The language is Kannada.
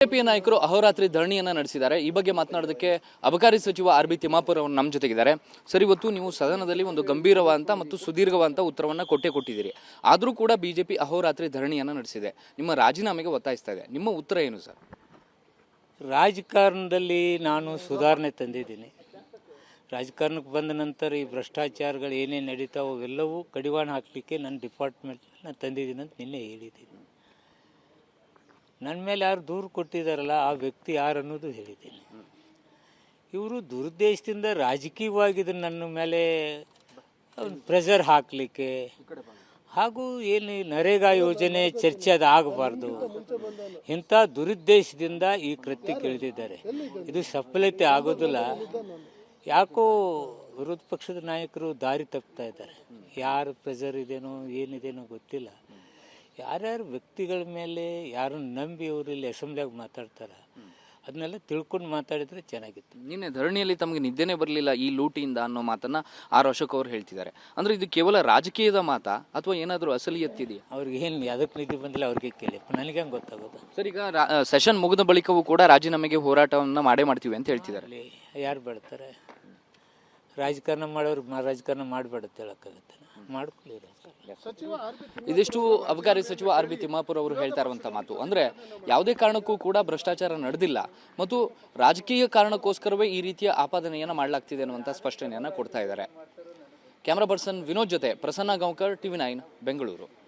ಬಿಜೆಪಿಯ ನಾಯಕರು ಅಹೋರಾತ್ರಿ ಧರಣಿಯನ್ನ ನಡೆಸಿದ್ದಾರೆ. ಈ ಬಗ್ಗೆ ಮಾತನಾಡೋದಕ್ಕೆ ಅಬಕಾರಿ ಸಚಿವ ಆರ್.ಬಿ. ತಿಮ್ಮಾಪುರ್ ಅವರು ನಮ್ಮ ಜೊತೆಗಿದ್ದಾರೆ. ಸರ್, ಇವತ್ತು ನೀವು ಸದನದಲ್ಲಿ ಒಂದು ಗಂಭೀರವಾದಂತ ಮತ್ತು ಸುದೀರ್ಘವಾದಂತ ಉತ್ತರವನ್ನ ಕೊಟ್ಟಿದ್ದೀರಿ. ಆದರೂ ಕೂಡ ಬಿಜೆಪಿ ಅಹೋರಾತ್ರಿ ಧರಣಿಯನ್ನ ನಡೆಸಿದೆ. ನಿಮ್ಮ ರಾಜೀನಾಮೆಗೆ ಒತ್ತಾಯಿಸ್ತಾ ಇದೆ. ನಿಮ್ಮ ಉತ್ತರ ಏನು ಸರ್? ರಾಜಕಾರಣದಲ್ಲಿ ನಾನು ಸುಧಾರಣೆ ತಂದಿದ್ದೀನಿ. ರಾಜಕಾರಣಕ್ಕೆ ಬಂದ ನಂತರ ಈ ಭ್ರಷ್ಟಾಚಾರಗಳು ಏನೇನು ನಡೀತಾವೋ ಅವೆಲ್ಲವೂ ಕಡಿವಾಣ ಹಾಕಲಿಕ್ಕೆ ನನ್ನ ಡಿಪಾರ್ಟ್ಮೆಂಟ್ ನಾನು ತಂದಿದ್ದೀನಿ ಅಂತ ನಿನ್ನೆ ಹೇಳಿದ್ದೀನಿ. ನನ್ನ ಮೇಲೆ ಯಾರು ದೂರು ಕೊಟ್ಟಿದ್ದಾರಲ್ಲ ಆ ವ್ಯಕ್ತಿ ಯಾರು ಅನ್ನೋದು ಹೇಳಿದ್ದೀನಿ. ಇವರು ದುರುದ್ದೇಶದಿಂದ ರಾಜಕೀಯವಾಗಿ ನನ್ನ ಮೇಲೆ ಪ್ರೆಷರ್ ಹಾಕಲಿಕ್ಕೆ ಹಾಗೂ ಏನು ನರೇಗಾ ಯೋಜನೆ ಚರ್ಚೆ ಅದು ಆಗಬಾರ್ದು ಇಂಥ ದುರುದ್ದೇಶದಿಂದ ಈ ಕೃತ್ಯಕ್ಕೆ ಇಳಿದಿದ್ದಾರೆ. ಇದು ಸಫಲತೆ ಆಗೋದಿಲ್ಲ. ಯಾಕೋ ವಿರೋಧ ಪಕ್ಷದ ನಾಯಕರು ದಾರಿ ತಪ್ತಾ ಇದ್ದಾರೆ. ಯಾರು ಪ್ರೆಷರ್ ಇದೇನೋ ಏನಿದೇನೋ ಗೊತ್ತಿಲ್ಲ. ಯಾರ್ಯಾರು ವ್ಯಕ್ತಿಗಳ ಮೇಲೆ ಯಾರು ನಂಬಿ ಅವರು ಇಲ್ಲಿ ಅಸೆಂಬ್ಲಿಯಾಗ ಮಾತಾಡ್ತಾರೆ ಅದನ್ನೆಲ್ಲ ತಿಳ್ಕೊಂಡು ಮಾತಾಡಿದ್ರೆ ಚೆನ್ನಾಗಿತ್ತು. ನಿನ್ನೆ ಧರಣಿಯಲ್ಲಿ ತಮಗೆ ನಿದ್ದೆನೇ ಬರಲಿಲ್ಲ ಈ ಲೂಟಿಯಿಂದ ಅನ್ನೋ ಮಾತನ್ನ ಆರ್ ಅಶೋಕ್ ಅವರು ಹೇಳ್ತಿದ್ದಾರೆ. ಅಂದ್ರೆ ಇದು ಕೇವಲ ರಾಜಕೀಯದ ಮಾತಾ ಅಥವಾ ಏನಾದರೂ ಅಸಲಿಯತ್ತಿದೆಯಾ? ಅವ್ರಿಗೆ ಏನು ಅದಕ್ಕೆ ನಿದ್ದೆ ಬಂದಿಲ್ಲ, ಅವ್ರಿಗೆ ಕೇಳಿ, ನನಗೆ ಹೆಂಗೆ ಗೊತ್ತಾಗೋದು? ಸರ್, ಈಗ ಸೆಷನ್ ಮುಗಿದ ಬಳಿಕವೂ ಕೂಡ ರಾಜೀನಾಮೆಗೆ ಹೋರಾಟವನ್ನ ಮಾಡ್ತೀವಿ ಅಂತ ಹೇಳ್ತಿದ್ದಾರೆ. ಅಲ್ಲಿ ಯಾರು ಬೇಡ್ತಾರೆ? ರಾಜಕಾರಣ ಮಾಡೋರು ರಾಜಕಾರಣ ಮಾಡಬೇಡತ್ತೆ ಹೇಳಕ್ಕಾಗತ್ತೆ? ಮಾಡ್ಕೊಳ್ಳಿ. ಇದಿಷ್ಟು ಅಬಕಾರಿ ಸಚಿವ ಆರ್.ಬಿ. ತಿಮ್ಮಾಪುರ್ ಅವರು ಹೇಳ್ತಾ ಇರುವಂತ ಮಾತು. ಅಂದ್ರೆ ಯಾವುದೇ ಕಾರಣಕ್ಕೂ ಕೂಡ ಭ್ರಷ್ಟಾಚಾರ ನಡೆದಿಲ್ಲ ಮತ್ತು ರಾಜಕೀಯ ಕಾರಣಕ್ಕೋಸ್ಕರವೇ ಈ ರೀತಿಯ ಆಪಾದನೆಯನ್ನ ಮಾಡಲಾಗ್ತಿದೆ ಅನ್ನುವಂತ ಸ್ಪಷ್ಟನೆಯನ್ನ ಕೊಡ್ತಾ ಇದ್ದಾರೆ. ಕ್ಯಾಮರಾ ಪರ್ಸನ್ ವಿನೋದ್ ಜೊತೆ ಪ್ರಸನ್ನ ಗಾಂವ್ಕರ್, TV9 ಬೆಂಗಳೂರು.